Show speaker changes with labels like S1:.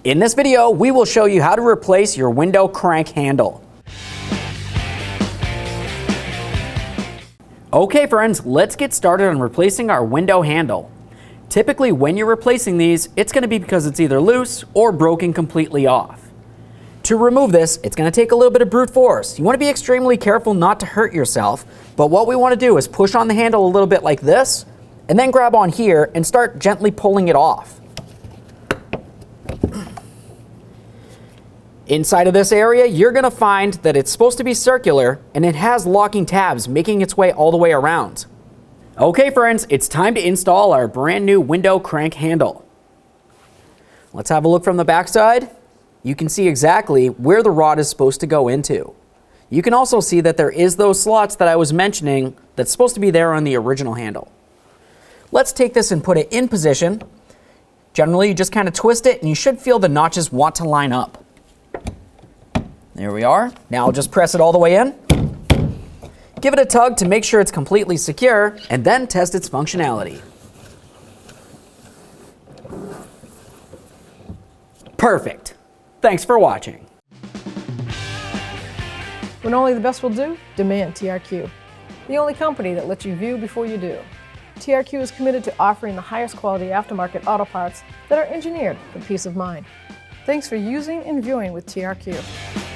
S1: In this video, we will show you how to replace your window crank handle. Okay friends, let's get started on replacing our window handle. Typically when you're replacing these, it's going to be because it's either loose or broken completely off. To remove this, it's going to take a little bit of brute force. You want to be extremely careful not to hurt yourself, but what we want to do is push on the handle a little bit like this, and then grab on here and start gently pulling it off. Inside of this area, you're going to find that it's supposed to be circular and it has locking tabs making its way all the way around. Okay friends, it's time to install our brand new window crank handle. Let's have a look from the back side. You can see exactly where the rod is supposed to go into. You can also see that there is those slots that I was mentioning that's supposed to be there on the original handle. Let's take this and put it in position. Generally, you just kind of twist it and you should feel the notches want to line up. There we are. Now I'll just press it all the way in. Give it a tug to make sure it's completely secure, and then test its functionality. Perfect. Thanks for watching.
S2: When only the best will do, demand TRQ. The only company that lets you view before you do. TRQ is committed to offering the highest quality aftermarket auto parts that are engineered for peace of mind. Thanks for using and viewing with TRQ.